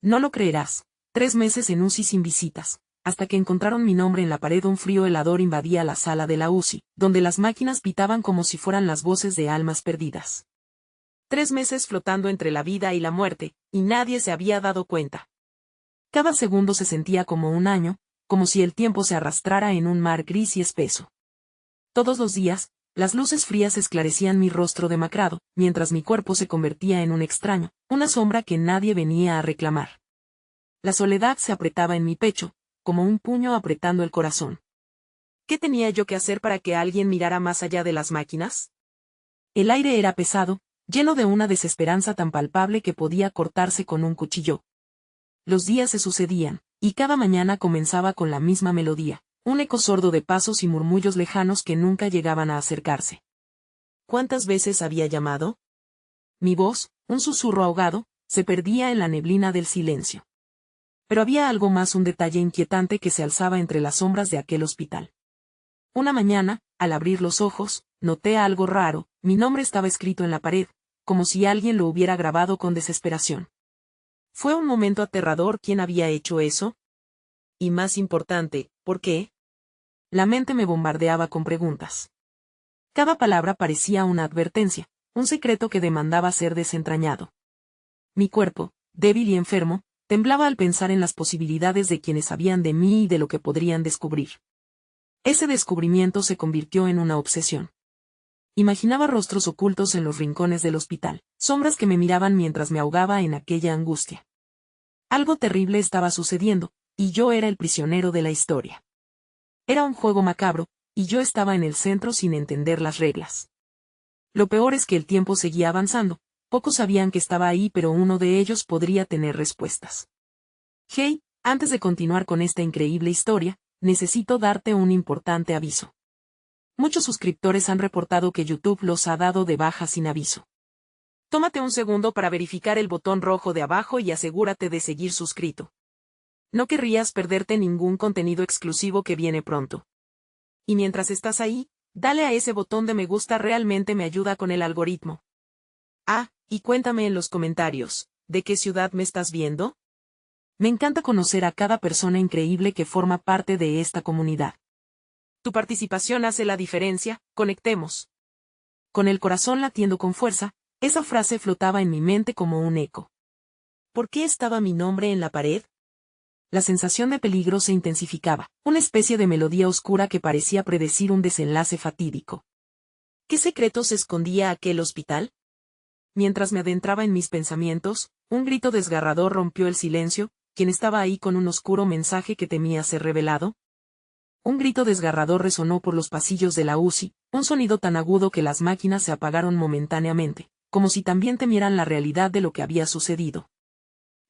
No lo creerás. 3 meses en UCI sin visitas. Hasta que encontraron mi nombre en la pared, un frío helador invadía la sala de la UCI, donde las máquinas pitaban como si fueran las voces de almas perdidas. 3 meses flotando entre la vida y la muerte, y nadie se había dado cuenta. Cada segundo se sentía como un año, como si el tiempo se arrastrara en un mar gris y espeso. Todos los días, las luces frías esclarecían mi rostro demacrado, mientras mi cuerpo se convertía en un extraño, una sombra que nadie venía a reclamar. La soledad se apretaba en mi pecho, como un puño apretando el corazón. ¿Qué tenía yo que hacer para que alguien mirara más allá de las máquinas? El aire era pesado, lleno de una desesperanza tan palpable que podía cortarse con un cuchillo. Los días se sucedían, y cada mañana comenzaba con la misma melodía, un eco sordo de pasos y murmullos lejanos que nunca llegaban a acercarse. ¿Cuántas veces había llamado? Mi voz, un susurro ahogado, se perdía en la neblina del silencio. Pero había algo más, un detalle inquietante que se alzaba entre las sombras de aquel hospital. Una mañana, al abrir los ojos, noté algo raro. Mi nombre estaba escrito en la pared, como si alguien lo hubiera grabado con desesperación. Fue un momento aterrador. ¿Quién había hecho eso? Y más importante, ¿por qué? La mente me bombardeaba con preguntas. Cada palabra parecía una advertencia, un secreto que demandaba ser desentrañado. Mi cuerpo, débil y enfermo, temblaba al pensar en las posibilidades de quienes sabían de mí y de lo que podrían descubrir. Ese descubrimiento se convirtió en una obsesión. Imaginaba rostros ocultos en los rincones del hospital, sombras que me miraban mientras me ahogaba en aquella angustia. Algo terrible estaba sucediendo, y yo era el prisionero de la historia. Era un juego macabro, y yo estaba en el centro sin entender las reglas. Lo peor es que el tiempo seguía avanzando. Pocos sabían que estaba ahí, pero uno de ellos podría tener respuestas. Hey, antes de continuar con esta increíble historia, necesito darte un importante aviso. Muchos suscriptores han reportado que YouTube los ha dado de baja sin aviso. Tómate un segundo para verificar el botón rojo de abajo y asegúrate de seguir suscrito. No querrías perderte ningún contenido exclusivo que viene pronto. Y mientras estás ahí, dale a ese botón de me gusta, realmente me ayuda con el algoritmo. Ah, y cuéntame en los comentarios, ¿de qué ciudad me estás viendo? Me encanta conocer a cada persona increíble que forma parte de esta comunidad. Tu participación hace la diferencia. Conectemos. Con el corazón latiendo con fuerza, esa frase flotaba en mi mente como un eco. ¿Por qué estaba mi nombre en la pared? La sensación de peligro se intensificaba, una especie de melodía oscura que parecía predecir un desenlace fatídico. ¿Qué secretos escondía aquel hospital? Mientras me adentraba en mis pensamientos, un grito desgarrador rompió el silencio. ¿Quién estaba ahí con un oscuro mensaje que temía ser revelado? Un grito desgarrador resonó por los pasillos de la UCI, un sonido tan agudo que las máquinas se apagaron momentáneamente, como si también temieran la realidad de lo que había sucedido.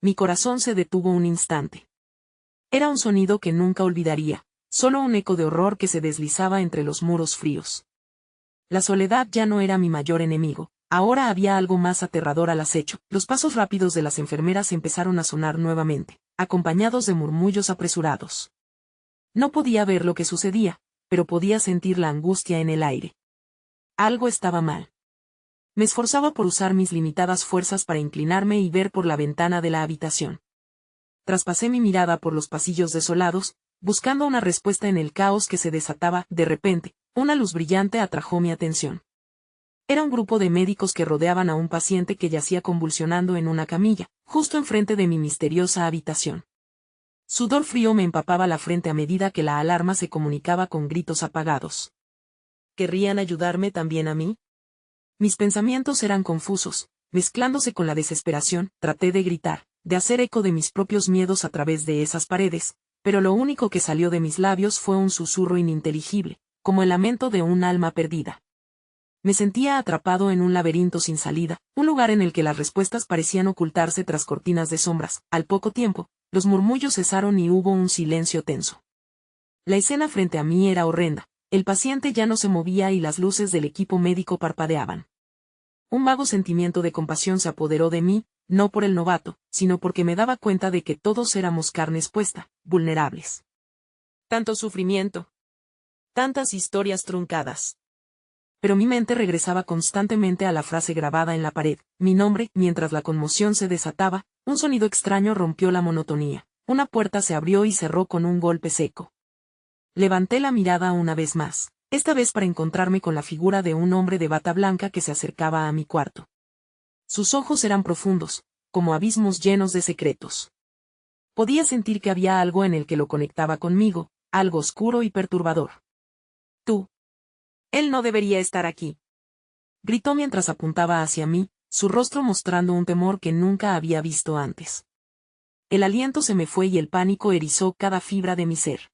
Mi corazón se detuvo un instante. Era un sonido que nunca olvidaría, solo un eco de horror que se deslizaba entre los muros fríos. La soledad ya no era mi mayor enemigo. Ahora había algo más aterrador al acecho. Los pasos rápidos de las enfermeras empezaron a sonar nuevamente, acompañados de murmullos apresurados. No podía ver lo que sucedía, pero podía sentir la angustia en el aire. Algo estaba mal. Me esforzaba por usar mis limitadas fuerzas para inclinarme y ver por la ventana de la habitación. Traspasé mi mirada por los pasillos desolados, buscando una respuesta en el caos que se desataba. De repente, una luz brillante atrajo mi atención. Era un grupo de médicos que rodeaban a un paciente que yacía convulsionando en una camilla, justo enfrente de mi misteriosa habitación. Sudor frío me empapaba la frente a medida que la alarma se comunicaba con gritos apagados. ¿Querrían ayudarme también a mí? Mis pensamientos eran confusos, mezclándose con la desesperación. Traté de gritar, de hacer eco de mis propios miedos a través de esas paredes, pero lo único que salió de mis labios fue un susurro ininteligible, como el lamento de un alma perdida. Me sentía atrapado en un laberinto sin salida, un lugar en el que las respuestas parecían ocultarse tras cortinas de sombras. Al poco tiempo, los murmullos cesaron y hubo un silencio tenso. La escena frente a mí era horrenda. El paciente ya no se movía y las luces del equipo médico parpadeaban. Un vago sentimiento de compasión se apoderó de mí, no por el novato, sino porque me daba cuenta de que todos éramos carne expuesta, vulnerables. Tanto sufrimiento. Tantas historias truncadas. Pero mi mente regresaba constantemente a la frase grabada en la pared, mi nombre. Mientras la conmoción se desataba, Un sonido extraño rompió la monotonía. Una puerta se abrió y cerró con un golpe seco. Levanté la mirada una vez más, esta vez para encontrarme con la figura de un hombre de bata blanca que se acercaba a mi cuarto. Sus ojos eran profundos, como abismos llenos de secretos. Podía sentir que había algo en el que lo conectaba conmigo, algo oscuro y perturbador. Tú. Él no debería estar aquí. Gritó mientras apuntaba hacia mí, su rostro mostrando un temor que nunca había visto antes. El aliento se me fue y el pánico erizó cada fibra de mi ser.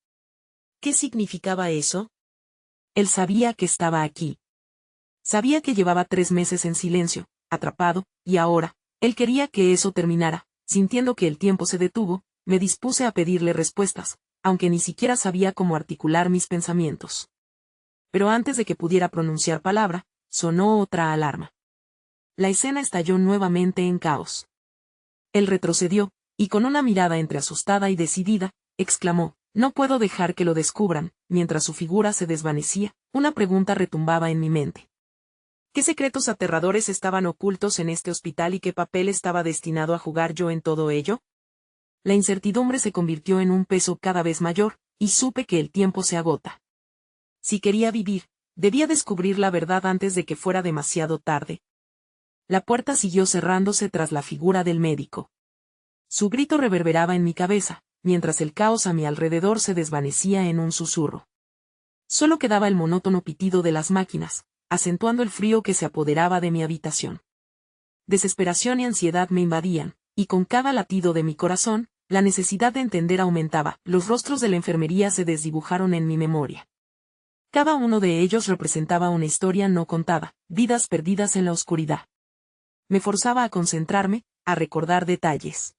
¿Qué significaba eso? Él sabía que estaba aquí. Sabía que llevaba 3 meses en silencio, atrapado, y ahora, él quería que eso terminara. Sintiendo que el tiempo se detuvo, me dispuse a pedirle respuestas, aunque ni siquiera sabía cómo articular mis pensamientos. Pero antes de que pudiera pronunciar palabra, sonó otra alarma. La escena estalló nuevamente en caos. Él retrocedió, y con una mirada entre asustada y decidida, exclamó, «No puedo dejar que lo descubran», mientras su figura se desvanecía, una pregunta retumbaba en mi mente. ¿Qué secretos aterradores estaban ocultos en este hospital y qué papel estaba destinado a jugar yo en todo ello? La incertidumbre se convirtió en un peso cada vez mayor, y supe que el tiempo se agota. Si quería vivir, debía descubrir la verdad antes de que fuera demasiado tarde. La puerta siguió cerrándose tras la figura del médico. Su grito reverberaba en mi cabeza, mientras el caos a mi alrededor se desvanecía en un susurro. Solo quedaba el monótono pitido de las máquinas, acentuando el frío que se apoderaba de mi habitación. Desesperación y ansiedad me invadían, y con cada latido de mi corazón, la necesidad de entender aumentaba. Los rostros de la enfermería se desdibujaron en mi memoria. Cada uno de ellos representaba una historia no contada, vidas perdidas en la oscuridad. Me forzaba a concentrarme, a recordar detalles.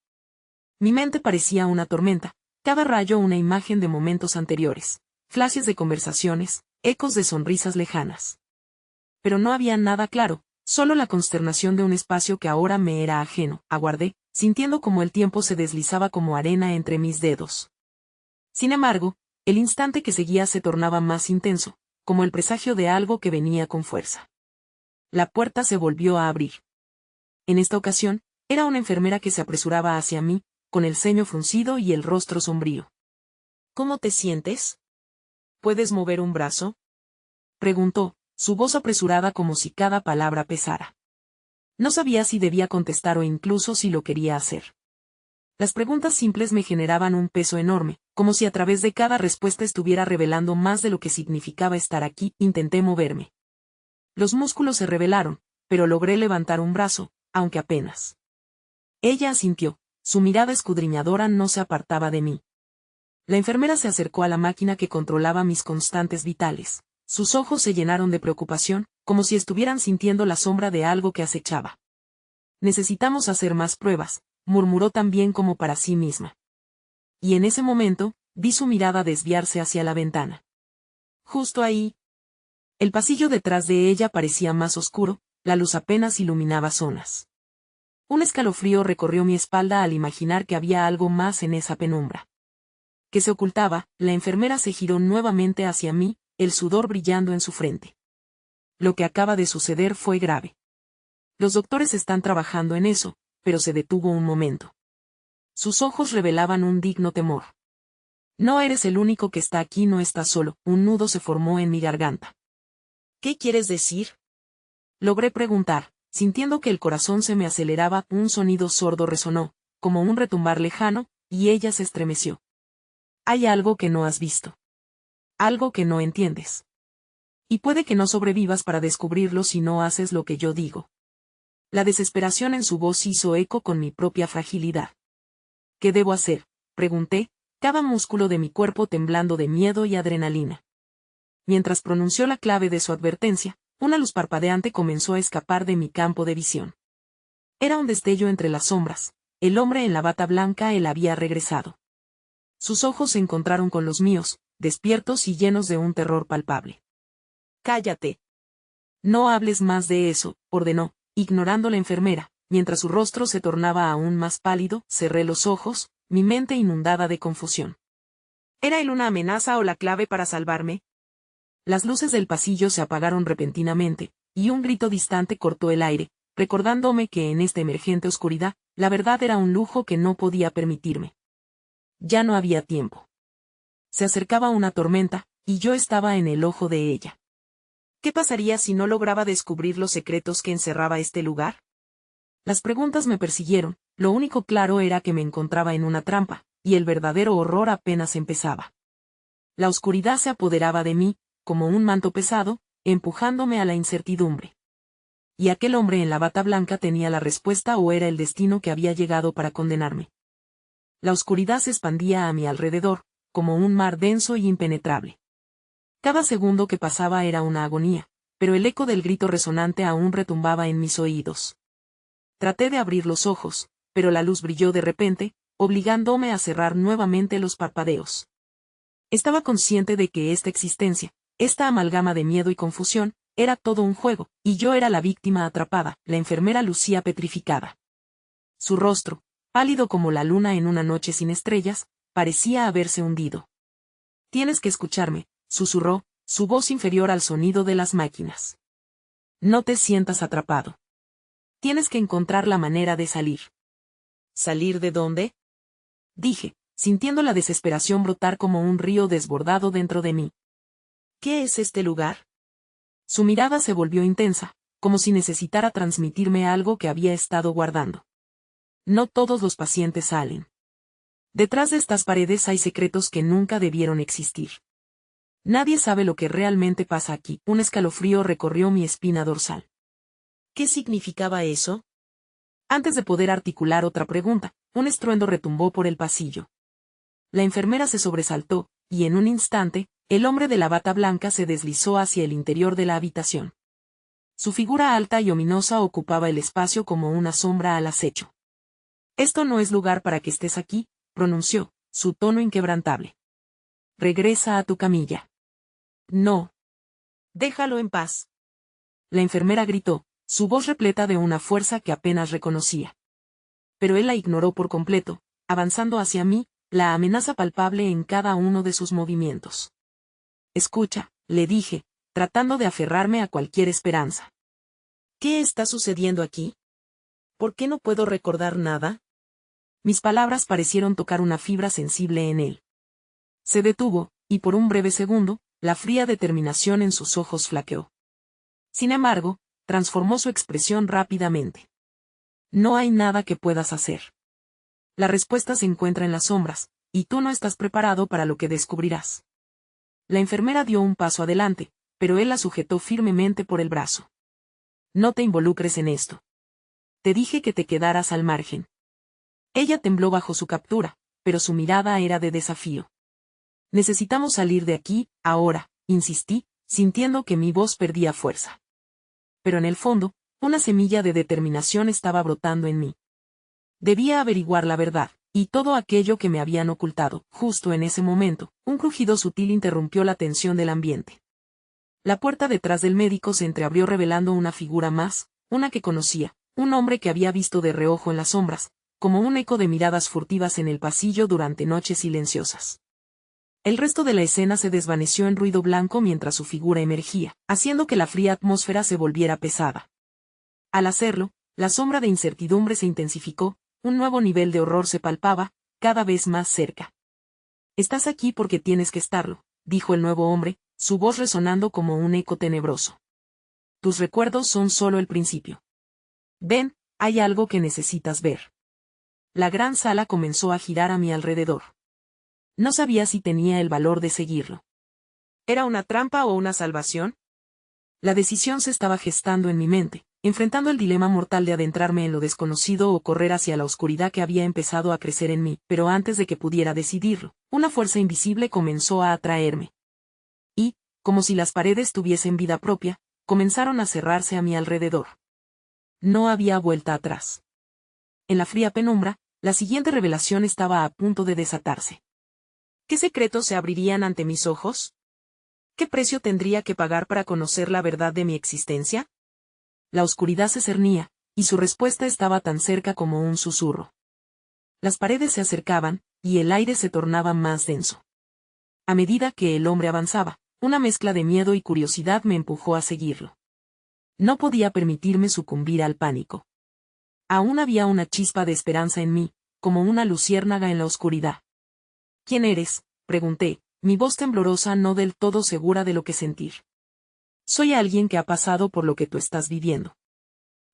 Mi mente parecía una tormenta, cada rayo una imagen de momentos anteriores, flashes de conversaciones, ecos de sonrisas lejanas. Pero no había nada claro, solo la consternación de un espacio que ahora me era ajeno. Aguardé, sintiendo como el tiempo se deslizaba como arena entre mis dedos. Sin embargo, el instante que seguía se tornaba más intenso, como el presagio de algo que venía con fuerza. La puerta se volvió a abrir. En esta ocasión, era una enfermera que se apresuraba hacia mí, con el ceño fruncido y el rostro sombrío. ¿Cómo te sientes? ¿Puedes mover un brazo?, preguntó, su voz apresurada como si cada palabra pesara. No sabía si debía contestar o incluso si lo quería hacer. Las preguntas simples me generaban un peso enorme, como si a través de cada respuesta estuviera revelando más de lo que significaba estar aquí. Intenté moverme. Los músculos se rebelaron, pero logré levantar un brazo, aunque apenas. Ella asintió, su mirada escudriñadora no se apartaba de mí. La enfermera se acercó a la máquina que controlaba mis constantes vitales. Sus ojos se llenaron de preocupación, como si estuvieran sintiendo la sombra de algo que acechaba. Necesitamos hacer más pruebas, murmuró también como para sí misma. Y en ese momento, vi su mirada desviarse hacia la ventana. Justo ahí. El pasillo detrás de ella parecía más oscuro, la luz apenas iluminaba zonas. Un escalofrío recorrió mi espalda al imaginar que había algo más en esa penumbra. Que se ocultaba. La enfermera se giró nuevamente hacia mí, el sudor brillando en su frente. Lo que acaba de suceder fue grave. Los doctores están trabajando en eso, pero se detuvo un momento. Sus ojos revelaban un digno temor. No eres el único que está aquí, no estás solo. Un nudo se formó en mi garganta. ¿Qué quieres decir?, logré preguntar, sintiendo que el corazón se me aceleraba. Un sonido sordo resonó, como un retumbar lejano, y ella se estremeció. Hay algo que no has visto. Algo que no entiendes. Y puede que no sobrevivas para descubrirlo si no haces lo que yo digo. La desesperación en su voz hizo eco con mi propia fragilidad. ¿Qué debo hacer?, pregunté, cada músculo de mi cuerpo temblando de miedo y adrenalina. Mientras pronunció la clave de su advertencia, una luz parpadeante comenzó a escapar de mi campo de visión. Era un destello entre las sombras. El hombre en la bata blanca él había regresado. Sus ojos se encontraron con los míos, despiertos y llenos de un terror palpable. «Cállate. No hables más de eso», ordenó, ignorando la enfermera, mientras su rostro se tornaba aún más pálido. Cerré los ojos, mi mente inundada de confusión. ¿Era él una amenaza o la clave para salvarme? Las luces del pasillo se apagaron repentinamente, y un grito distante cortó el aire, recordándome que en esta emergente oscuridad, la verdad era un lujo que no podía permitirme. Ya no había tiempo. Se acercaba una tormenta, y yo estaba en el ojo de ella. ¿Qué pasaría si no lograba descubrir los secretos que encerraba este lugar? Las preguntas me persiguieron, lo único claro era que me encontraba en una trampa, y el verdadero horror apenas empezaba. La oscuridad se apoderaba de mí, como un manto pesado, empujándome a la incertidumbre. ¿Y aquel hombre en la bata blanca tenía la respuesta o era el destino que había llegado para condenarme? La oscuridad se expandía a mi alrededor, como un mar denso y impenetrable. Cada segundo que pasaba era una agonía, pero el eco del grito resonante aún retumbaba en mis oídos. Traté de abrir los ojos, pero la luz brilló de repente, obligándome a cerrar nuevamente los parpadeos. Estaba consciente de que esta existencia, esta amalgama de miedo y confusión, era todo un juego, y yo era la víctima atrapada. La enfermera lucía petrificada. Su rostro, pálido como la luna en una noche sin estrellas, parecía haberse hundido. «Tienes que escucharme», susurró, su voz inferior al sonido de las máquinas. «No te sientas atrapado. Tienes que encontrar la manera de salir». «¿Salir de dónde?», dije, sintiendo la desesperación brotar como un río desbordado dentro de mí. «¿Qué es este lugar?». Su mirada se volvió intensa, como si necesitara transmitirme algo que había estado guardando. «No todos los pacientes salen. Detrás de estas paredes hay secretos que nunca debieron existir. Nadie sabe lo que realmente pasa aquí». Un escalofrío recorrió mi espina dorsal. ¿Qué significaba eso? Antes de poder articular otra pregunta, un estruendo retumbó por el pasillo. La enfermera se sobresaltó, y en un instante, el hombre de la bata blanca se deslizó hacia el interior de la habitación. Su figura alta y ominosa ocupaba el espacio como una sombra al acecho. «Esto no es lugar para que estés aquí», pronunció, su tono inquebrantable. «Regresa a tu camilla». «No. Déjalo en paz». La enfermera gritó, su voz repleta de una fuerza que apenas reconocía. Pero él la ignoró por completo, avanzando hacia mí, la amenaza palpable en cada uno de sus movimientos. «Escucha», le dije, tratando de aferrarme a cualquier esperanza. «¿Qué está sucediendo aquí? ¿Por qué no puedo recordar nada?». Mis palabras parecieron tocar una fibra sensible en él. Se detuvo, y por un breve segundo, la fría determinación en sus ojos flaqueó. Sin embargo, transformó su expresión rápidamente. «No hay nada que puedas hacer. La respuesta se encuentra en las sombras, y tú no estás preparado para lo que descubrirás». La enfermera dio un paso adelante, pero él la sujetó firmemente por el brazo. «No te involucres en esto. Te dije que te quedaras al margen». Ella tembló bajo su captura, pero su mirada era de desafío. «Necesitamos salir de aquí, ahora», insistí, sintiendo que mi voz perdía fuerza. Pero en el fondo, una semilla de determinación estaba brotando en mí. Debía averiguar la verdad, y todo aquello que me habían ocultado. Justo en ese momento, un crujido sutil interrumpió la tensión del ambiente. La puerta detrás del médico se entreabrió revelando una figura más, una que conocía, un hombre que había visto de reojo en las sombras, como un eco de miradas furtivas en el pasillo durante noches silenciosas. El resto de la escena se desvaneció en ruido blanco mientras su figura emergía, haciendo que la fría atmósfera se volviera pesada. Al hacerlo, la sombra de incertidumbre se intensificó, un nuevo nivel de horror se palpaba, cada vez más cerca. «Estás aquí porque tienes que estarlo», dijo el nuevo hombre, su voz resonando como un eco tenebroso. «Tus recuerdos son solo el principio. Ven, hay algo que necesitas ver». La gran sala comenzó a girar a mi alrededor. No sabía si tenía el valor de seguirlo. ¿Era una trampa o una salvación? La decisión se estaba gestando en mi mente, enfrentando el dilema mortal de adentrarme en lo desconocido o correr hacia la oscuridad que había empezado a crecer en mí, pero antes de que pudiera decidirlo, una fuerza invisible comenzó a atraerme. Y, como si las paredes tuviesen vida propia, comenzaron a cerrarse a mi alrededor. No había vuelta atrás. En la fría penumbra, la siguiente revelación estaba a punto de desatarse. ¿Qué secretos se abrirían ante mis ojos? ¿Qué precio tendría que pagar para conocer la verdad de mi existencia? La oscuridad se cernía, y su respuesta estaba tan cerca como un susurro. Las paredes se acercaban, y el aire se tornaba más denso. A medida que el hombre avanzaba, una mezcla de miedo y curiosidad me empujó a seguirlo. No podía permitirme sucumbir al pánico. Aún había una chispa de esperanza en mí, como una luciérnaga en la oscuridad. ¿Quién eres?, pregunté, mi voz temblorosa no del todo segura de lo que sentir. Soy alguien que ha pasado por lo que tú estás viviendo.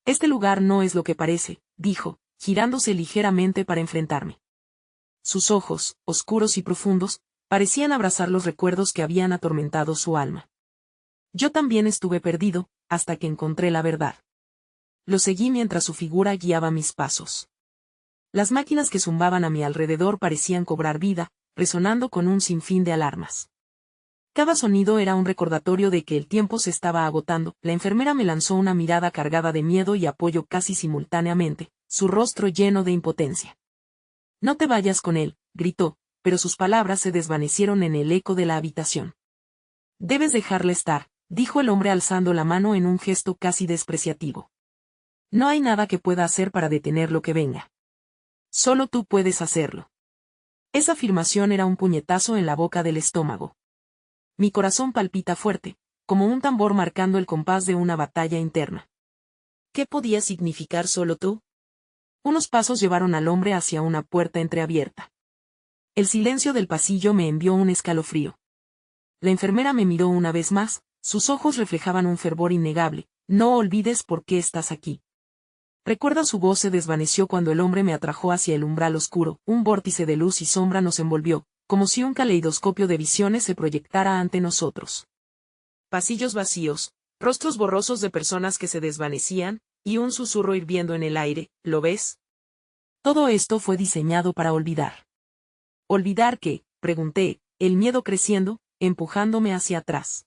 Este lugar no es lo que parece, dijo, girándose ligeramente para enfrentarme. Sus ojos, oscuros y profundos, parecían abrazar los recuerdos que habían atormentado su alma. Yo también estuve perdido, hasta que encontré la verdad. Lo seguí mientras su figura guiaba mis pasos. Las máquinas que zumbaban a mi alrededor parecían cobrar vida, resonando con un sinfín de alarmas. Cada sonido era un recordatorio de que el tiempo se estaba agotando. La enfermera me lanzó una mirada cargada de miedo y apoyo casi simultáneamente, su rostro lleno de impotencia. No te vayas con él, gritó, pero sus palabras se desvanecieron en el eco de la habitación. Debes dejarle estar, dijo el hombre alzando la mano en un gesto casi despreciativo. No hay nada que pueda hacer para detener lo que venga. Solo tú puedes hacerlo. Esa afirmación era un puñetazo en la boca del estómago. Mi corazón palpita fuerte, como un tambor marcando el compás de una batalla interna. ¿Qué podía significar solo tú? Unos pasos llevaron al hombre hacia una puerta entreabierta. El silencio del pasillo me envió un escalofrío. La enfermera me miró una vez más, sus ojos reflejaban un fervor innegable. No olvides por qué estás aquí. Recuerda, su voz se desvaneció cuando el hombre me atrajo hacia el umbral oscuro, un vórtice de luz y sombra nos envolvió, como si un caleidoscopio de visiones se proyectara ante nosotros. Pasillos vacíos, rostros borrosos de personas que se desvanecían, y un susurro hirviendo en el aire, ¿lo ves? Todo esto fue diseñado para olvidar. ¿Olvidar qué?, pregunté, el miedo creciendo, empujándome hacia atrás.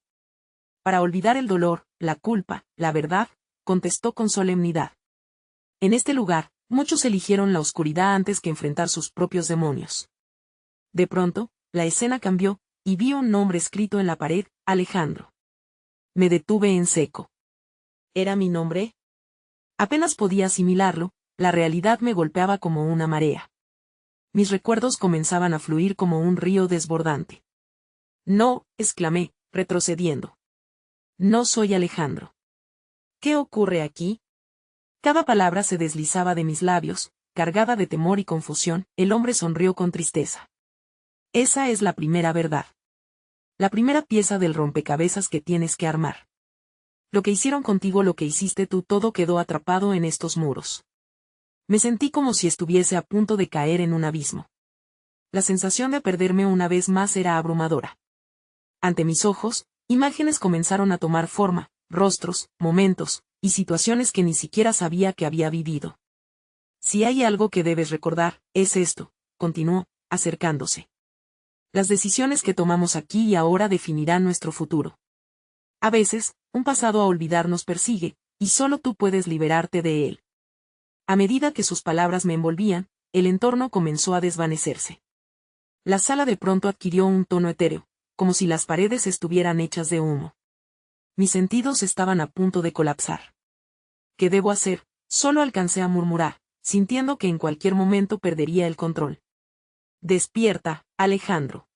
Para olvidar el dolor, la culpa, la verdad, contestó con solemnidad. En este lugar, muchos eligieron la oscuridad antes que enfrentar sus propios demonios. De pronto, la escena cambió, y vi un nombre escrito en la pared, Alejandro. Me detuve en seco. ¿Era mi nombre? Apenas podía asimilarlo, la realidad me golpeaba como una marea. Mis recuerdos comenzaban a fluir como un río desbordante. No, exclamé, retrocediendo. No soy Alejandro. ¿Qué ocurre aquí? Cada palabra se deslizaba de mis labios, cargada de temor y confusión. El hombre sonrió con tristeza. Esa es la primera verdad. La primera pieza del rompecabezas que tienes que armar. Lo que hicieron contigo, lo que hiciste tú, todo quedó atrapado en estos muros. Me sentí como si estuviese a punto de caer en un abismo. La sensación de perderme una vez más era abrumadora. Ante mis ojos, imágenes comenzaron a tomar forma, rostros, momentos, y situaciones que ni siquiera sabía que había vivido. Si hay algo que debes recordar, es esto, continuó, acercándose. Las decisiones que tomamos aquí y ahora definirán nuestro futuro. A veces, un pasado a olvidar nos persigue, y solo tú puedes liberarte de él. A medida que sus palabras me envolvían, el entorno comenzó a desvanecerse. La sala de pronto adquirió un tono etéreo, como si las paredes estuvieran hechas de humo. Mis sentidos estaban a punto de colapsar. ¿Qué debo hacer?, solo alcancé a murmurar, sintiendo que en cualquier momento perdería el control. Despierta, Alejandro.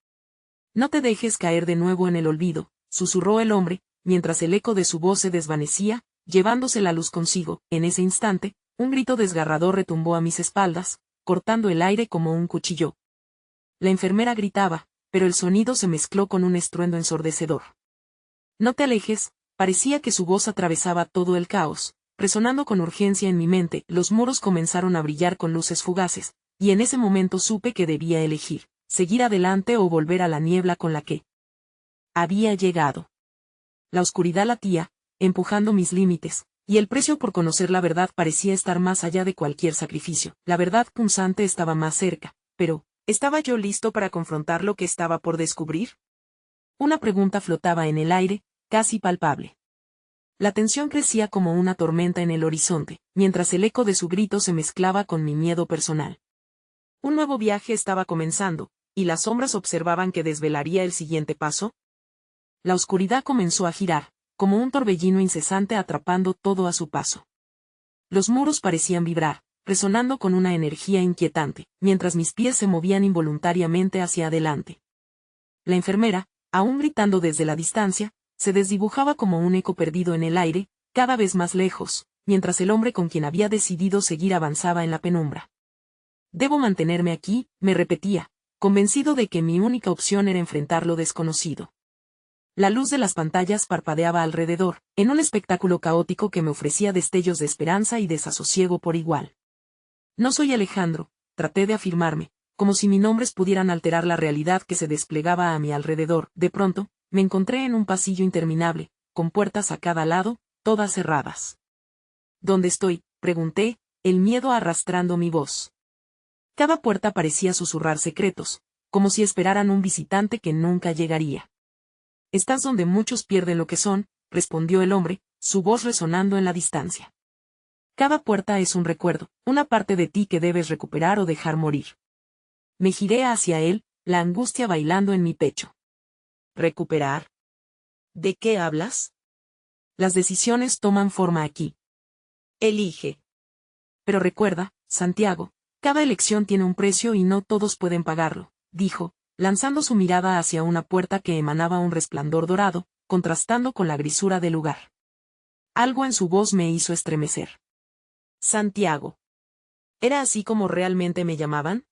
No te dejes caer de nuevo en el olvido, susurró el hombre, mientras el eco de su voz se desvanecía, llevándose la luz consigo. En ese instante, un grito desgarrador retumbó a mis espaldas, cortando el aire como un cuchillo. La enfermera gritaba, pero el sonido se mezcló con un estruendo ensordecedor. No te alejes, parecía que su voz atravesaba todo el caos, resonando con urgencia en mi mente. Los muros comenzaron a brillar con luces fugaces, y en ese momento supe que debía elegir, seguir adelante o volver a la niebla con la que había llegado. La oscuridad latía, empujando mis límites, y el precio por conocer la verdad parecía estar más allá de cualquier sacrificio. La verdad punzante estaba más cerca, pero, ¿estaba yo listo para confrontar lo que estaba por descubrir? Una pregunta flotaba en el aire, casi palpable. La tensión crecía como una tormenta en el horizonte, mientras el eco de su grito se mezclaba con mi miedo personal. Un nuevo viaje estaba comenzando, y las sombras observaban que desvelaría el siguiente paso. La oscuridad comenzó a girar, como un torbellino incesante atrapando todo a su paso. Los muros parecían vibrar, resonando con una energía inquietante, mientras mis pies se movían involuntariamente hacia adelante. La enfermera, aún gritando desde la distancia, se desdibujaba como un eco perdido en el aire, cada vez más lejos, mientras el hombre con quien había decidido seguir avanzaba en la penumbra. Debo mantenerme aquí, me repetía, convencido de que mi única opción era enfrentar lo desconocido. La luz de las pantallas parpadeaba alrededor, en un espectáculo caótico que me ofrecía destellos de esperanza y desasosiego por igual. No soy Alejandro, traté de afirmarme, como si mis nombres pudieran alterar la realidad que se desplegaba a mi alrededor. De pronto, me encontré en un pasillo interminable, con puertas a cada lado, todas cerradas. ¿Dónde estoy?, pregunté, el miedo arrastrando mi voz. Cada puerta parecía susurrar secretos, como si esperaran un visitante que nunca llegaría. Estás donde muchos pierden lo que son, respondió el hombre, su voz resonando en la distancia. Cada puerta es un recuerdo, una parte de ti que debes recuperar o dejar morir. Me giré hacia él, la angustia bailando en mi pecho. ¿Recuperar? ¿De qué hablas? Las decisiones toman forma aquí. Elige. Pero recuerda, Santiago, cada elección tiene un precio y no todos pueden pagarlo, dijo, lanzando su mirada hacia una puerta que emanaba un resplandor dorado, contrastando con la grisura del lugar. Algo en su voz me hizo estremecer. Santiago. ¿Era así como realmente me llamaban?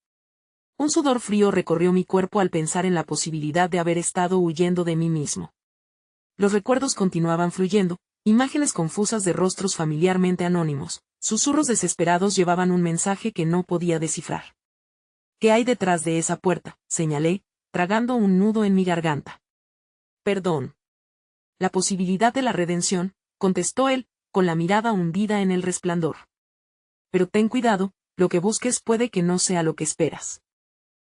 Un sudor frío recorrió mi cuerpo al pensar en la posibilidad de haber estado huyendo de mí mismo. Los recuerdos continuaban fluyendo, imágenes confusas de rostros familiarmente anónimos, susurros desesperados llevaban un mensaje que no podía descifrar. ¿Qué hay detrás de esa puerta?, señalé, tragando un nudo en mi garganta. Perdón. La posibilidad de la redención, contestó él, con la mirada hundida en el resplandor. Pero ten cuidado, lo que busques puede que no sea lo que esperas.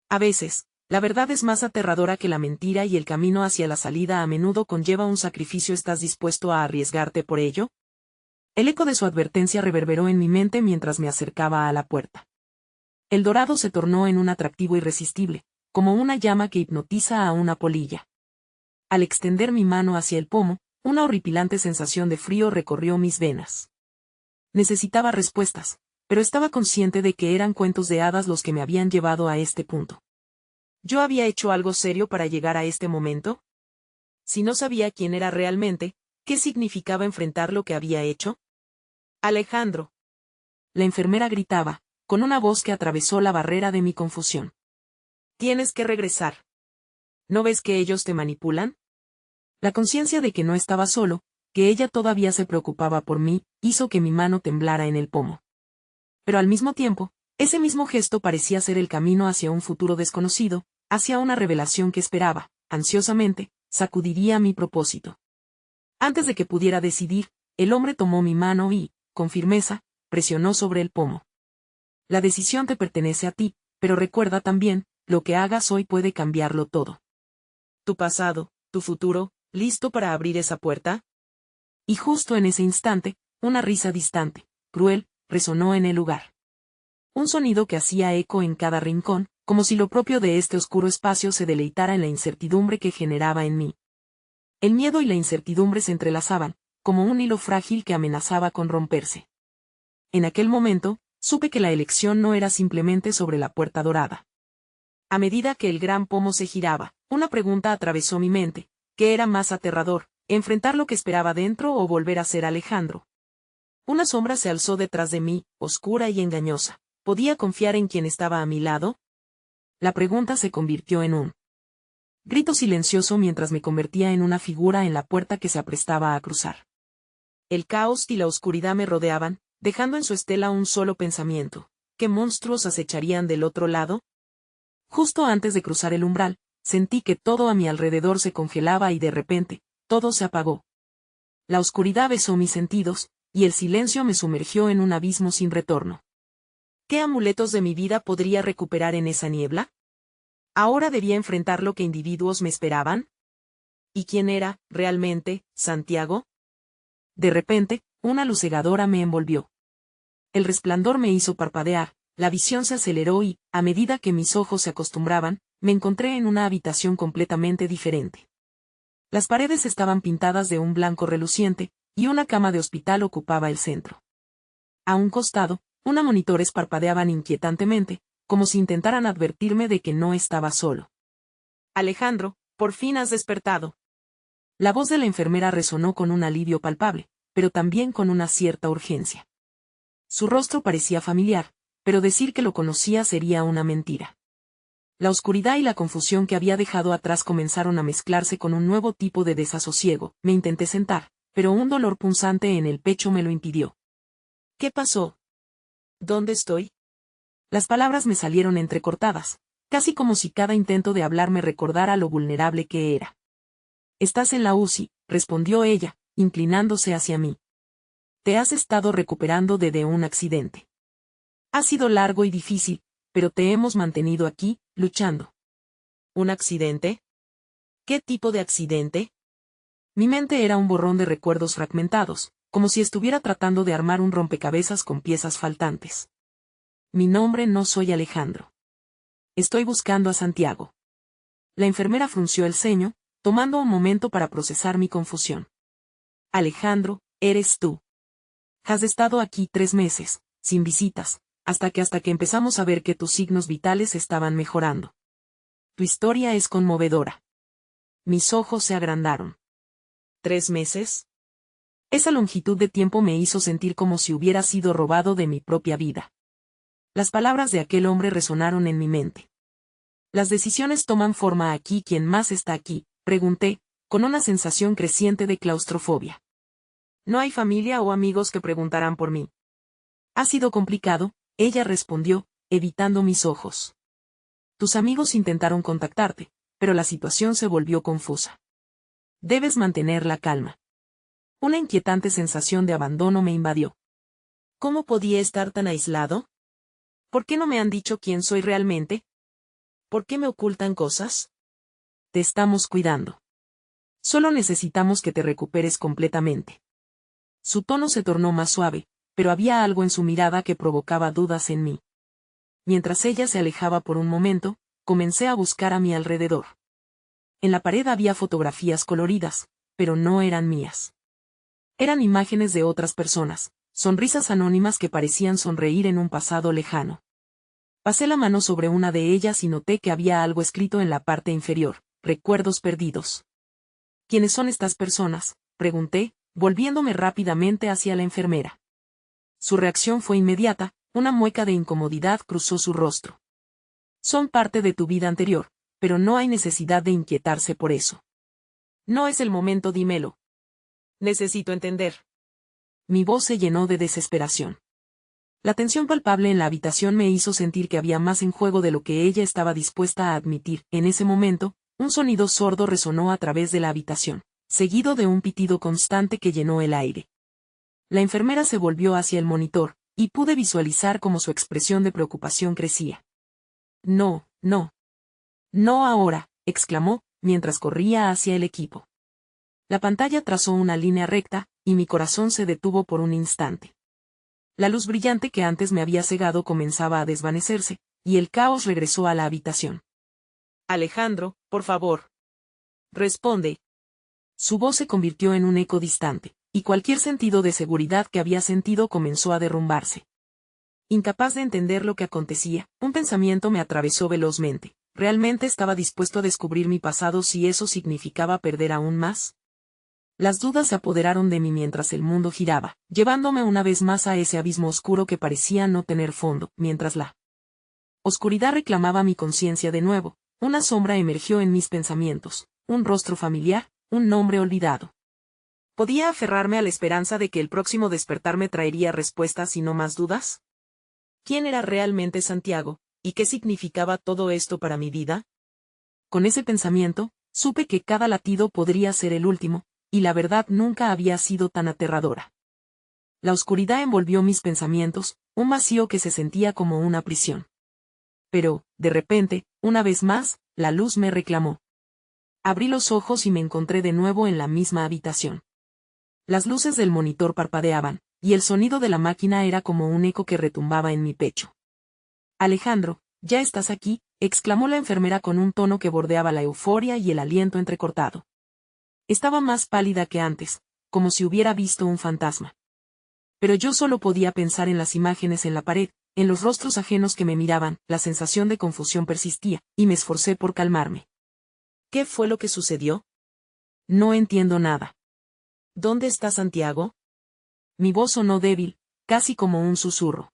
A veces, la verdad es más aterradora que la mentira y el camino hacia la salida a menudo conlleva un sacrificio. ¿Estás dispuesto a arriesgarte por ello? El eco de su advertencia reverberó en mi mente mientras me acercaba a la puerta. El dorado se tornó en un atractivo irresistible, como una llama que hipnotiza a una polilla. Al extender mi mano hacia el pomo, una horripilante sensación de frío recorrió mis venas. Necesitaba respuestas, pero estaba consciente de que eran cuentos de hadas los que me habían llevado a este punto. ¿Yo había hecho algo serio para llegar a este momento? Si no sabía quién era realmente, ¿qué significaba enfrentar lo que había hecho? Alejandro. La enfermera gritaba, con una voz que atravesó la barrera de mi confusión. Tienes que regresar. ¿No ves que ellos te manipulan? La conciencia de que no estaba solo, que ella todavía se preocupaba por mí, hizo que mi mano temblara en el pomo. Pero al mismo tiempo, ese mismo gesto parecía ser el camino hacia un futuro desconocido, hacia una revelación que esperaba, ansiosamente, sacudiría mi propósito. Antes de que pudiera decidir, el hombre tomó mi mano y, con firmeza, presionó sobre el pomo. La decisión te pertenece a ti, pero recuerda también, lo que hagas hoy puede cambiarlo todo. Tu pasado, tu futuro, ¿listo para abrir esa puerta? Y justo en ese instante, una risa distante, cruel, resonó en el lugar. Un sonido que hacía eco en cada rincón, como si lo propio de este oscuro espacio se deleitara en la incertidumbre que generaba en mí. El miedo y la incertidumbre se entrelazaban, como un hilo frágil que amenazaba con romperse. En aquel momento, supe que la elección no era simplemente sobre la puerta dorada. A medida que el gran pomo se giraba, una pregunta atravesó mi mente: ¿qué era más aterrador, enfrentar lo que esperaba dentro o volver a ser Alejandro? Una sombra se alzó detrás de mí, oscura y engañosa. ¿Podía confiar en quien estaba a mi lado? La pregunta se convirtió en un grito silencioso mientras me convertía en una figura en la puerta que se aprestaba a cruzar. El caos y la oscuridad me rodeaban, dejando en su estela un solo pensamiento: ¿qué monstruos acecharían del otro lado? Justo antes de cruzar el umbral, sentí que todo a mi alrededor se congelaba y de repente, todo se apagó. La oscuridad besó mis sentidos, y el silencio me sumergió en un abismo sin retorno. ¿Qué amuletos de mi vida podría recuperar en esa niebla? ¿Ahora debía enfrentar lo que individuos me esperaban? ¿Y quién era, realmente, Santiago? De repente, una luz cegadora me envolvió. El resplandor me hizo parpadear, la visión se aceleró y, a medida que mis ojos se acostumbraban, me encontré en una habitación completamente diferente. Las paredes estaban pintadas de un blanco reluciente, y una cama de hospital ocupaba el centro. A un costado, unos monitores parpadeaban inquietantemente, como si intentaran advertirme de que no estaba solo. Alejandro, por fin has despertado. La voz de la enfermera resonó con un alivio palpable, pero también con una cierta urgencia. Su rostro parecía familiar, pero decir que lo conocía sería una mentira. La oscuridad y la confusión que había dejado atrás comenzaron a mezclarse con un nuevo tipo de desasosiego. Me intenté sentar, pero un dolor punzante en el pecho me lo impidió. ¿Qué pasó? ¿Dónde estoy? Las palabras me salieron entrecortadas, casi como si cada intento de hablar me recordara lo vulnerable que era. Estás en la UCI, respondió ella, inclinándose hacia mí. Te has estado recuperando de un accidente. Ha sido largo y difícil, pero te hemos mantenido aquí, luchando. ¿Un accidente? ¿Qué tipo de accidente? Mi mente era un borrón de recuerdos fragmentados, como si estuviera tratando de armar un rompecabezas con piezas faltantes. Mi nombre no soy Alejandro. Estoy buscando a Santiago. La enfermera frunció el ceño, tomando un momento para procesar mi confusión. Alejandro, eres tú. Has estado aquí 3 meses, sin visitas, hasta que empezamos a ver que tus signos vitales estaban mejorando. Tu historia es conmovedora. Mis ojos se agrandaron. ¿3 meses? Esa longitud de tiempo me hizo sentir como si hubiera sido robado de mi propia vida. Las palabras de aquel hombre resonaron en mi mente. ¿Las decisiones toman forma aquí? ¿Quién más está aquí?, pregunté, con una sensación creciente de claustrofobia. No hay familia o amigos que preguntarán por mí. Ha sido complicado, ella respondió, evitando mis ojos. Tus amigos intentaron contactarte, pero la situación se volvió confusa. Debes mantener la calma. Una inquietante sensación de abandono me invadió. ¿Cómo podía estar tan aislado? ¿Por qué no me han dicho quién soy realmente? ¿Por qué me ocultan cosas? Te estamos cuidando. Solo necesitamos que te recuperes completamente. Su tono se tornó más suave, pero había algo en su mirada que provocaba dudas en mí. Mientras ella se alejaba por un momento, comencé a buscar a mi alrededor. En la pared había fotografías coloridas, pero no eran mías. Eran imágenes de otras personas, sonrisas anónimas que parecían sonreír en un pasado lejano. Pasé la mano sobre una de ellas y noté que había algo escrito en la parte inferior: recuerdos perdidos. ¿Quiénes son estas personas?, pregunté, volviéndome rápidamente hacia la enfermera. Su reacción fue inmediata, una mueca de incomodidad cruzó su rostro. Son parte de tu vida anterior, pero no hay necesidad de inquietarse por eso. No es el momento, dímelo. Necesito entender. Mi voz se llenó de desesperación. La tensión palpable en la habitación me hizo sentir que había más en juego de lo que ella estaba dispuesta a admitir. En ese momento, un sonido sordo resonó a través de la habitación, seguido de un pitido constante que llenó el aire. La enfermera se volvió hacia el monitor, y pude visualizar cómo su expresión de preocupación crecía. No, no. No ahora, exclamó, mientras corría hacia el equipo. La pantalla trazó una línea recta, y mi corazón se detuvo por un instante. La luz brillante que antes me había cegado comenzaba a desvanecerse, y el caos regresó a la habitación. Alejandro, por favor. Responde. Su voz se convirtió en un eco distante, y cualquier sentido de seguridad que había sentido comenzó a derrumbarse. Incapaz de entender lo que acontecía, un pensamiento me atravesó velozmente. ¿Realmente estaba dispuesto a descubrir mi pasado si eso significaba perder aún más? Las dudas se apoderaron de mí mientras el mundo giraba, llevándome una vez más a ese abismo oscuro que parecía no tener fondo, mientras la oscuridad reclamaba mi conciencia de nuevo. Una sombra emergió en mis pensamientos, un rostro familiar, un nombre olvidado. ¿Podía aferrarme a la esperanza de que el próximo despertar me traería respuestas y no más dudas? ¿Quién era realmente Santiago, y qué significaba todo esto para mi vida? Con ese pensamiento, supe que cada latido podría ser el último, y la verdad nunca había sido tan aterradora. La oscuridad envolvió mis pensamientos, un vacío que se sentía como una prisión. Pero, de repente, una vez más, la luz me reclamó. Abrí los ojos y me encontré de nuevo en la misma habitación. Las luces del monitor parpadeaban, y el sonido de la máquina era como un eco que retumbaba en mi pecho. Alejandro, ¿ya estás aquí?, exclamó la enfermera con un tono que bordeaba la euforia y el aliento entrecortado. Estaba más pálida que antes, como si hubiera visto un fantasma. Pero yo solo podía pensar en las imágenes en la pared, en los rostros ajenos que me miraban. La sensación de confusión persistía, y me esforcé por calmarme. ¿Qué fue lo que sucedió? No entiendo nada. ¿Dónde está Santiago? Mi voz sonó débil, casi como un susurro.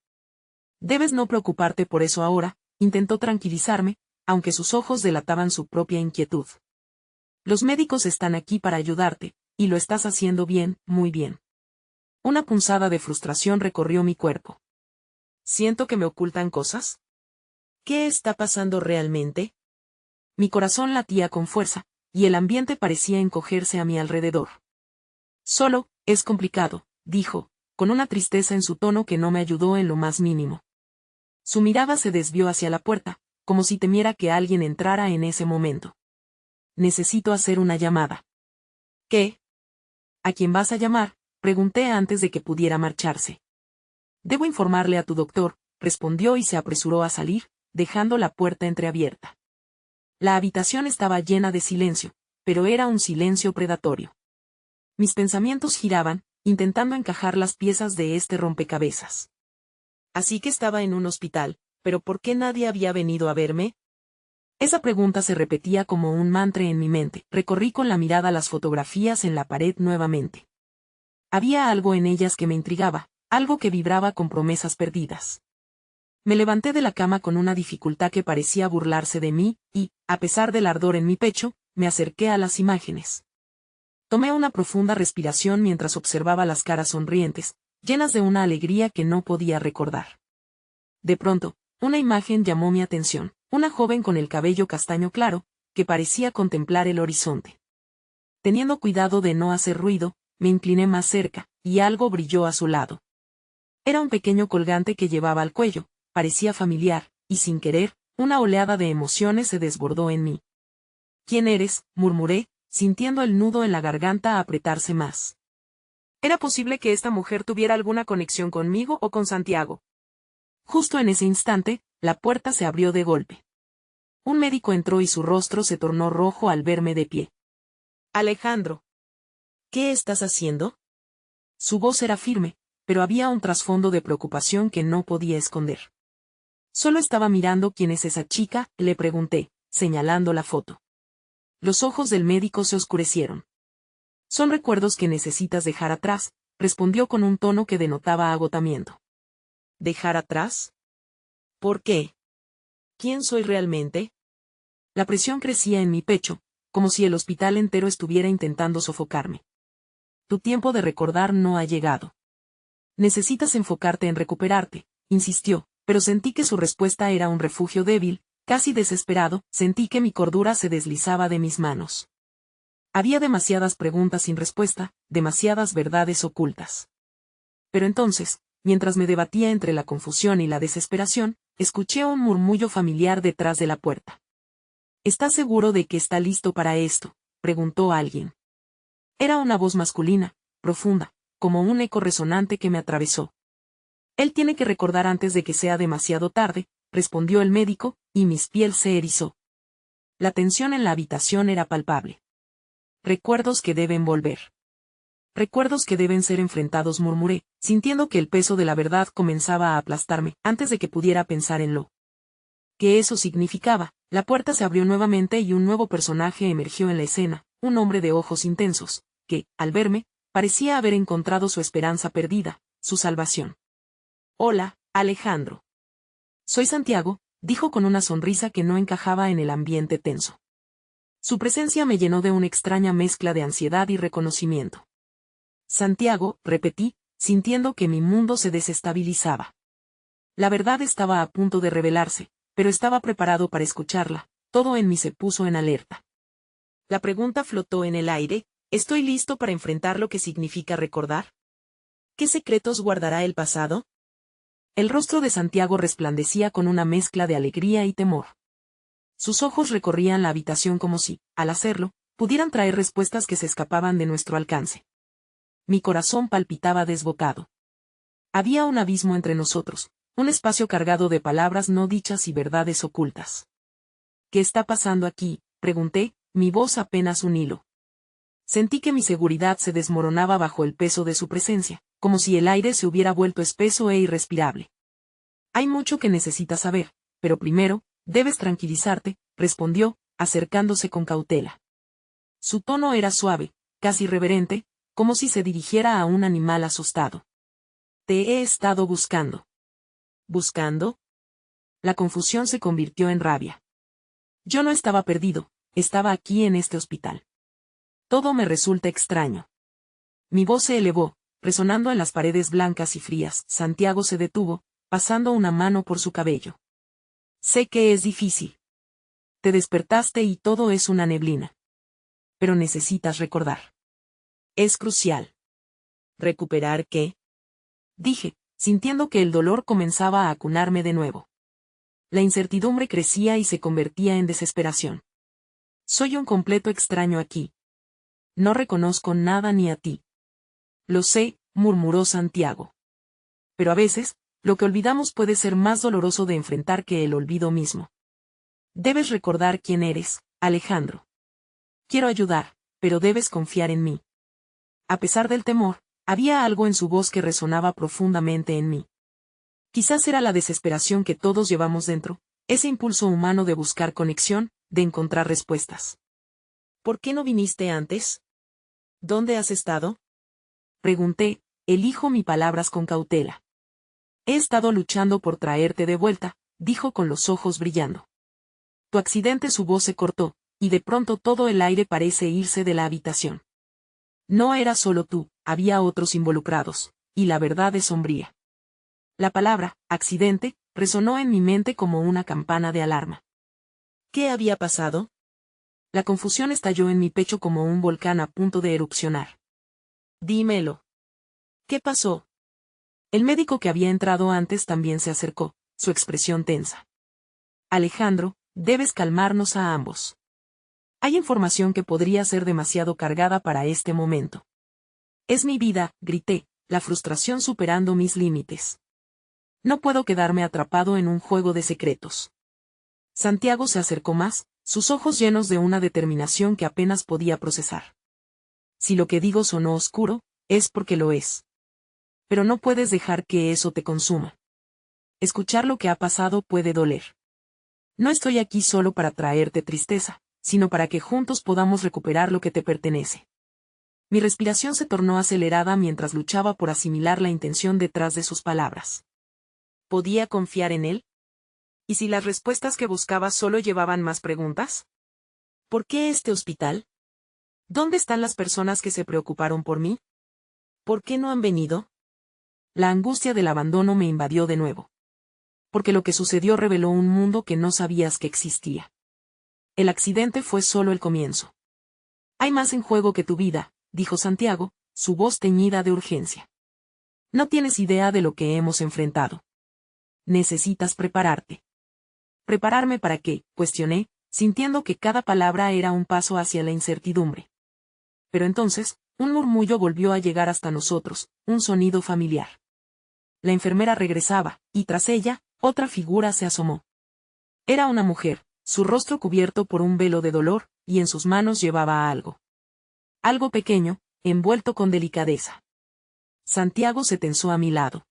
Debes no preocuparte por eso ahora, intentó tranquilizarme, aunque sus ojos delataban su propia inquietud. Los médicos están aquí para ayudarte, y lo estás haciendo bien, muy bien. Una punzada de frustración recorrió mi cuerpo. ¿Siento que me ocultan cosas? ¿Qué está pasando realmente? Mi corazón latía con fuerza, y el ambiente parecía encogerse a mi alrededor. Solo, es complicado, dijo, con una tristeza en su tono que no me ayudó en lo más mínimo. Su mirada se desvió hacia la puerta, como si temiera que alguien entrara en ese momento. Necesito hacer una llamada. ¿Qué? ¿A quién vas a llamar?, pregunté antes de que pudiera marcharse. Debo informarle a tu doctor, respondió y se apresuró a salir, dejando la puerta entreabierta. La habitación estaba llena de silencio, pero era un silencio predatorio. Mis pensamientos giraban, intentando encajar las piezas de este rompecabezas. Así que estaba en un hospital, pero ¿por qué nadie había venido a verme? Esa pregunta se repetía como un mantra en mi mente. Recorrí con la mirada las fotografías en la pared nuevamente. Había algo en ellas que me intrigaba, algo que vibraba con promesas perdidas. Me levanté de la cama con una dificultad que parecía burlarse de mí, y, a pesar del ardor en mi pecho, me acerqué a las imágenes. Tomé una profunda respiración mientras observaba las caras sonrientes, llenas de una alegría que no podía recordar. De pronto, una imagen llamó mi atención, una joven con el cabello castaño claro, que parecía contemplar el horizonte. Teniendo cuidado de no hacer ruido, me incliné más cerca, y algo brilló a su lado. Era un pequeño colgante que llevaba al cuello, parecía familiar, y sin querer, una oleada de emociones se desbordó en mí. ¿Quién eres?, murmuré, sintiendo el nudo en la garganta apretarse más. ¿Era posible que esta mujer tuviera alguna conexión conmigo o con Santiago? Justo en ese instante, la puerta se abrió de golpe. Un médico entró y su rostro se tornó rojo al verme de pie. Alejandro. ¿Qué estás haciendo? Su voz era firme, pero había un trasfondo de preocupación que no podía esconder. Solo estaba mirando quién es esa chica, le pregunté, señalando la foto. Los ojos del médico se oscurecieron. Son recuerdos que necesitas dejar atrás, respondió con un tono que denotaba agotamiento. ¿Dejar atrás? ¿Por qué? ¿Quién soy realmente? La presión crecía en mi pecho, como si el hospital entero estuviera intentando sofocarme. Tu tiempo de recordar no ha llegado. Necesitas enfocarte en recuperarte, insistió, pero sentí que su respuesta era un refugio débil, casi desesperado, sentí que mi cordura se deslizaba de mis manos. Había demasiadas preguntas sin respuesta, demasiadas verdades ocultas. Pero entonces, mientras me debatía entre la confusión y la desesperación, escuché un murmullo familiar detrás de la puerta. ¿Estás seguro de que está listo para esto?, preguntó alguien. Era una voz masculina, profunda, como un eco resonante que me atravesó. Él tiene que recordar antes de que sea demasiado tarde, respondió el médico, y mis piel se erizó. La tensión en la habitación era palpable. Recuerdos que deben volver. Recuerdos que deben ser enfrentados, murmuré, sintiendo que el peso de la verdad comenzaba a aplastarme, antes de que pudiera pensar en lo que eso significaba. La puerta se abrió nuevamente y un nuevo personaje emergió en la escena, un hombre de ojos intensos, que, al verme, parecía haber encontrado su esperanza perdida, su salvación. Hola, Alejandro. Soy Santiago, dijo con una sonrisa que no encajaba en el ambiente tenso. Su presencia me llenó de una extraña mezcla de ansiedad y reconocimiento. Santiago, repetí, sintiendo que mi mundo se desestabilizaba. La verdad estaba a punto de revelarse, pero estaba preparado para escucharla, todo en mí se puso en alerta. La pregunta flotó en el aire, ¿estoy listo para enfrentar lo que significa recordar? ¿Qué secretos guardará el pasado? El rostro de Santiago resplandecía con una mezcla de alegría y temor. Sus ojos recorrían la habitación como si, al hacerlo, pudieran traer respuestas que se escapaban de nuestro alcance. Mi corazón palpitaba desbocado. Había un abismo entre nosotros, un espacio cargado de palabras no dichas y verdades ocultas. ¿Qué está pasando aquí?, pregunté, mi voz apenas un hilo. Sentí que mi seguridad se desmoronaba bajo el peso de su presencia, como si el aire se hubiera vuelto espeso e irrespirable. Hay mucho que necesitas saber, pero primero, debes tranquilizarte, respondió, acercándose con cautela. Su tono era suave, casi reverente, como si se dirigiera a un animal asustado. Te he estado buscando. ¿Buscando? La confusión se convirtió en rabia. Yo no estaba perdido, estaba aquí en este hospital. Todo me resulta extraño. Mi voz se elevó, resonando en las paredes blancas y frías. Santiago se detuvo, pasando una mano por su cabello. Sé que es difícil. Te despertaste y todo es una neblina. Pero necesitas recordar. Es crucial. ¿Recuperar qué? Dije, sintiendo que el dolor comenzaba a acunarme de nuevo. La incertidumbre crecía y se convertía en desesperación. Soy un completo extraño aquí. No reconozco nada ni a ti. Lo sé, murmuró Santiago. Pero a veces, lo que olvidamos puede ser más doloroso de enfrentar que el olvido mismo. Debes recordar quién eres, Alejandro. Quiero ayudar, pero debes confiar en mí. A pesar del temor, había algo en su voz que resonaba profundamente en mí. Quizás era la desesperación que todos llevamos dentro, ese impulso humano de buscar conexión, de encontrar respuestas. ¿Por qué no viniste antes? ¿Dónde has estado? Pregunté, elijo mis palabras con cautela. He estado luchando por traerte de vuelta, dijo con los ojos brillando. Tu accidente. Su voz se cortó, y de pronto todo el aire parece irse de la habitación. No era solo tú, había otros involucrados, y la verdad es sombría. La palabra, accidente, resonó en mi mente como una campana de alarma. ¿Qué había pasado? La confusión estalló en mi pecho como un volcán a punto de erupcionar. Dímelo. ¿Qué pasó? El médico que había entrado antes también se acercó, su expresión tensa. Alejandro, debes calmarnos a ambos. Hay información que podría ser demasiado cargada para este momento. Es mi vida, grité, la frustración superando mis límites. No puedo quedarme atrapado en un juego de secretos. Santiago se acercó más, sus ojos llenos de una determinación que apenas podía procesar. Si lo que digo sonó oscuro, es porque lo es. Pero no puedes dejar que eso te consuma. Escuchar lo que ha pasado puede doler. No estoy aquí solo para traerte tristeza, sino para que juntos podamos recuperar lo que te pertenece. Mi respiración se tornó acelerada mientras luchaba por asimilar la intención detrás de sus palabras. ¿Podía confiar en él? ¿Y si las respuestas que buscaba solo llevaban más preguntas? ¿Por qué este hospital? ¿Dónde están las personas que se preocuparon por mí? ¿Por qué no han venido? La angustia del abandono me invadió de nuevo. Porque lo que sucedió reveló un mundo que no sabías que existía. El accidente fue solo el comienzo. Hay más en juego que tu vida, dijo Santiago, su voz teñida de urgencia. No tienes idea de lo que hemos enfrentado. Necesitas prepararte. ¿Prepararme para qué?, cuestioné, sintiendo que cada palabra era un paso hacia la incertidumbre. Pero entonces, un murmullo volvió a llegar hasta nosotros, un sonido familiar. La enfermera regresaba, y tras ella, otra figura se asomó. Era una mujer, su rostro cubierto por un velo de dolor, y en sus manos llevaba algo. Algo pequeño, envuelto con delicadeza. Santiago se tensó a mi lado.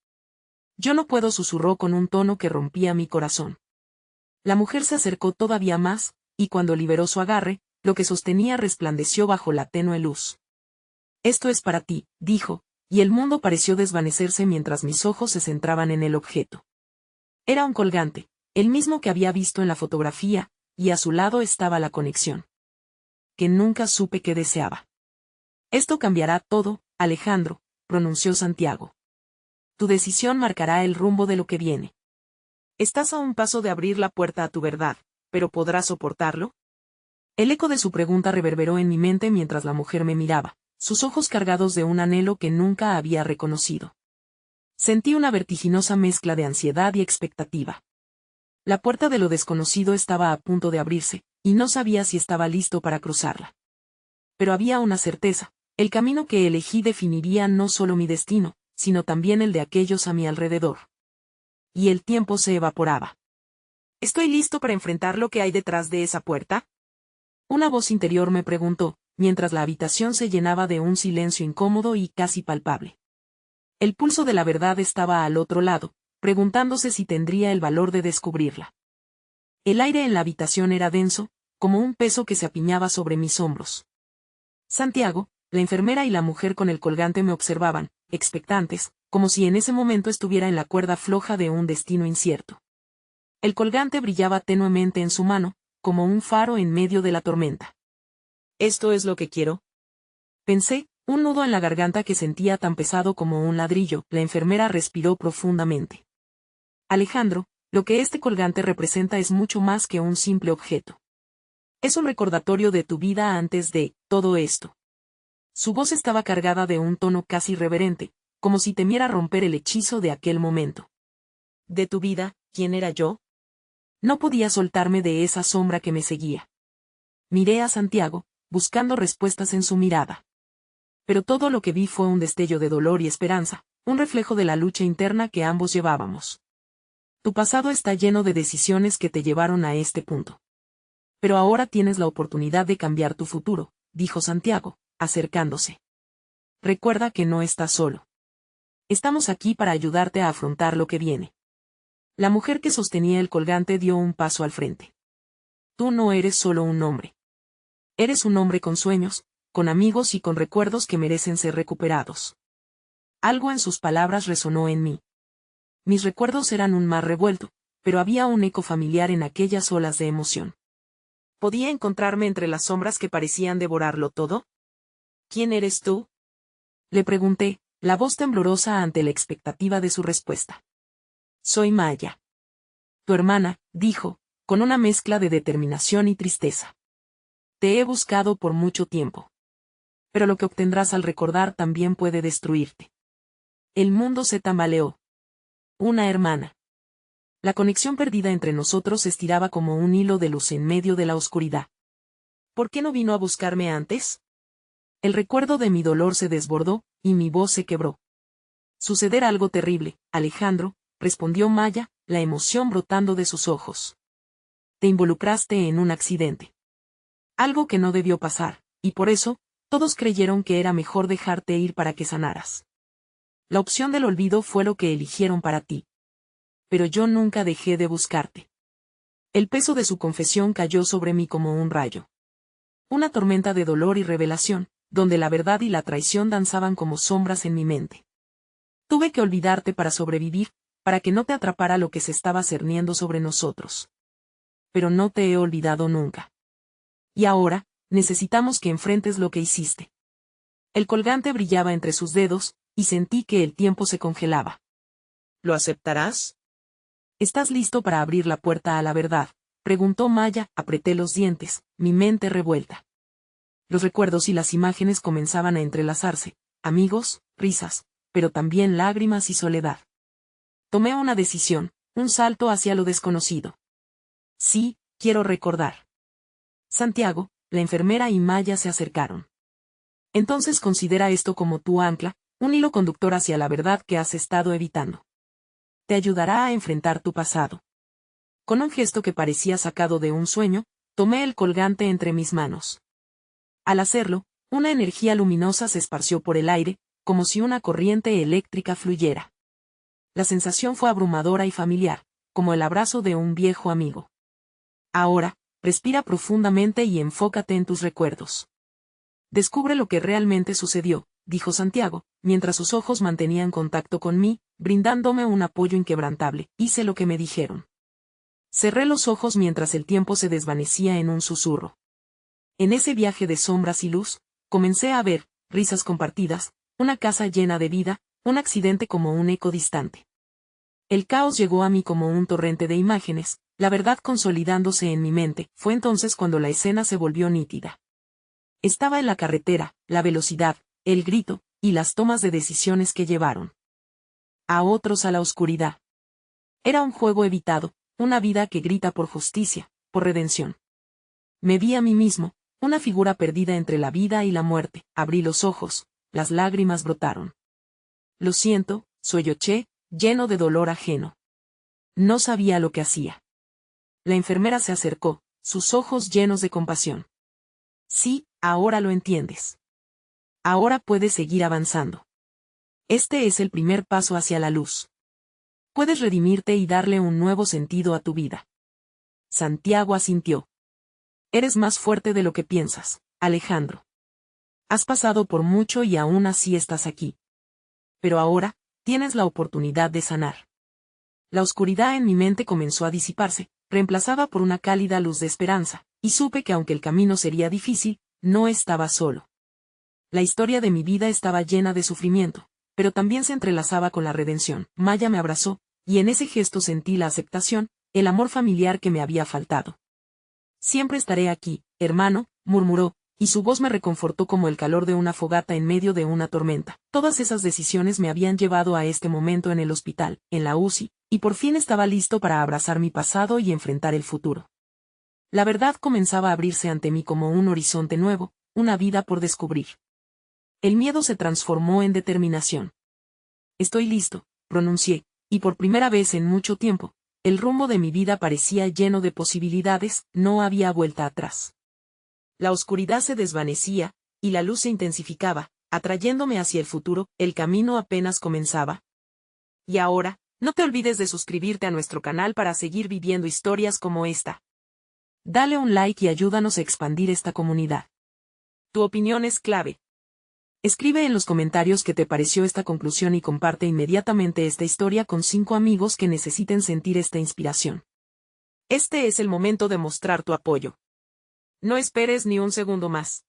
Yo no puedo, susurró con un tono que rompía mi corazón. La mujer se acercó todavía más, y cuando liberó su agarre, lo que sostenía resplandeció bajo la tenue luz. Esto es para ti, dijo, y el mundo pareció desvanecerse mientras mis ojos se centraban en el objeto. Era un colgante, el mismo que había visto en la fotografía, y a su lado estaba la conexión. Que nunca supe que deseaba. Esto cambiará todo, Alejandro, pronunció Santiago. Tu decisión marcará el rumbo de lo que viene. Estás a un paso de abrir la puerta a tu verdad, pero ¿podrás soportarlo? El eco de su pregunta reverberó en mi mente mientras la mujer me miraba, sus ojos cargados de un anhelo que nunca había reconocido. Sentí una vertiginosa mezcla de ansiedad y expectativa. La puerta de lo desconocido estaba a punto de abrirse, y no sabía si estaba listo para cruzarla. Pero había una certeza, el camino que elegí definiría no solo mi destino, sino también el de aquellos a mi alrededor. Y el tiempo se evaporaba. ¿Estoy listo para enfrentar lo que hay detrás de esa puerta? Una voz interior me preguntó, mientras la habitación se llenaba de un silencio incómodo y casi palpable. El pulso de la verdad estaba al otro lado, preguntándose si tendría el valor de descubrirla. El aire en la habitación era denso, como un peso que se apiñaba sobre mis hombros. Santiago, la enfermera y la mujer con el colgante me observaban, expectantes, como si en ese momento estuviera en la cuerda floja de un destino incierto. El colgante brillaba tenuemente en su mano, como un faro en medio de la tormenta. ¿Esto es lo que quiero?, pensé, un nudo en la garganta que sentía tan pesado como un ladrillo. La enfermera respiró profundamente. Alejandro, lo que este colgante representa es mucho más que un simple objeto. Es un recordatorio de tu vida antes de todo esto. Su voz estaba cargada de un tono casi reverente, como si temiera romper el hechizo de aquel momento. ¿De tu vida, quién era yo? No podía soltarme de esa sombra que me seguía. Miré a Santiago, buscando respuestas en su mirada. Pero todo lo que vi fue un destello de dolor y esperanza, un reflejo de la lucha interna que ambos llevábamos. Tu pasado está lleno de decisiones que te llevaron a este punto. Pero ahora tienes la oportunidad de cambiar tu futuro, dijo Santiago, acercándose. Recuerda que no estás solo. Estamos aquí para ayudarte a afrontar lo que viene. La mujer que sostenía el colgante dio un paso al frente. Tú no eres solo un hombre. Eres un hombre con sueños, con amigos y con recuerdos que merecen ser recuperados. Algo en sus palabras resonó en mí. Mis recuerdos eran un mar revuelto, pero había un eco familiar en aquellas olas de emoción. ¿Podía encontrarme entre las sombras que parecían devorarlo todo? ¿Quién eres tú?, le pregunté, la voz temblorosa ante la expectativa de su respuesta. Soy Maya. Tu hermana, dijo, con una mezcla de determinación y tristeza. Te he buscado por mucho tiempo. Pero lo que obtendrás al recordar también puede destruirte. El mundo se tambaleó. Una hermana. La conexión perdida entre nosotros se estiraba como un hilo de luz en medio de la oscuridad. ¿Por qué no vino a buscarme antes? El recuerdo de mi dolor se desbordó, y mi voz se quebró. Suceder algo terrible, Alejandro, respondió Maya, la emoción brotando de sus ojos. Te involucraste en un accidente. Algo que no debió pasar, y por eso, todos creyeron que era mejor dejarte ir para que sanaras. La opción del olvido fue lo que eligieron para ti. Pero yo nunca dejé de buscarte. El peso de su confesión cayó sobre mí como un rayo. Una tormenta de dolor y revelación, donde la verdad y la traición danzaban como sombras en mi mente. Tuve que olvidarte para sobrevivir, para que no te atrapara lo que se estaba cerniendo sobre nosotros. Pero no te he olvidado nunca. Y ahora, necesitamos que enfrentes lo que hiciste. El colgante brillaba entre sus dedos, y sentí que el tiempo se congelaba. ¿Lo aceptarás? ¿Estás listo para abrir la puerta a la verdad?, preguntó Maya. Apreté los dientes, mi mente revuelta. Los recuerdos y las imágenes comenzaban a entrelazarse, amigos, risas, pero también lágrimas y soledad. Tomé una decisión, un salto hacia lo desconocido. Sí, quiero recordar. Santiago, la enfermera y Maya se acercaron. Entonces considera esto como tu ancla, un hilo conductor hacia la verdad que has estado evitando. Te ayudará a enfrentar tu pasado. Con un gesto que parecía sacado de un sueño, tomé el colgante entre mis manos. Al hacerlo, una energía luminosa se esparció por el aire, como si una corriente eléctrica fluyera. La sensación fue abrumadora y familiar, como el abrazo de un viejo amigo. Ahora, respira profundamente y enfócate en tus recuerdos. Descubre lo que realmente sucedió, dijo Santiago, mientras sus ojos mantenían contacto con mí, brindándome un apoyo inquebrantable. Hice lo que me dijeron. Cerré los ojos mientras el tiempo se desvanecía en un susurro. En ese viaje de sombras y luz, comencé a ver, risas compartidas, una casa llena de vida, un accidente como un eco distante. El caos llegó a mí como un torrente de imágenes, la verdad consolidándose en mi mente. Fue entonces cuando la escena se volvió nítida. Estaba en la carretera, la velocidad, el grito, y las tomas de decisiones que llevaron a otros a la oscuridad. Era un juego evitado, una vida que grita por justicia, por redención. Me vi a mí mismo, una figura perdida entre la vida y la muerte. Abrí los ojos, las lágrimas brotaron. Lo siento, solloché, lleno de dolor ajeno. No sabía lo que hacía. La enfermera se acercó, sus ojos llenos de compasión. Sí, ahora lo entiendes. Ahora puedes seguir avanzando. Este es el primer paso hacia la luz. Puedes redimirte y darle un nuevo sentido a tu vida. Santiago asintió. Eres más fuerte de lo que piensas, Alejandro. Has pasado por mucho y aún así estás aquí. Pero ahora, tienes la oportunidad de sanar. La oscuridad en mi mente comenzó a disiparse, reemplazada por una cálida luz de esperanza, y supe que aunque el camino sería difícil, no estaba solo. La historia de mi vida estaba llena de sufrimiento, pero también se entrelazaba con la redención. Maya me abrazó, y en ese gesto sentí la aceptación, el amor familiar que me había faltado. Siempre estaré aquí, hermano, murmuró, y su voz me reconfortó como el calor de una fogata en medio de una tormenta. Todas esas decisiones me habían llevado a este momento en el hospital, en la UCI, y por fin estaba listo para abrazar mi pasado y enfrentar el futuro. La verdad comenzaba a abrirse ante mí como un horizonte nuevo, una vida por descubrir. El miedo se transformó en determinación. Estoy listo, pronuncié, y por primera vez en mucho tiempo, el rumbo de mi vida parecía lleno de posibilidades, no había vuelta atrás. La oscuridad se desvanecía, y la luz se intensificaba, atrayéndome hacia el futuro. El camino apenas comenzaba. Y ahora, no te olvides de suscribirte a nuestro canal para seguir viviendo historias como esta. Dale un like y ayúdanos a expandir esta comunidad. Tu opinión es clave. Escribe en los comentarios qué te pareció esta conclusión y comparte inmediatamente esta historia con 5 amigos que necesiten sentir esta inspiración. Este es el momento de mostrar tu apoyo. No esperes ni un segundo más.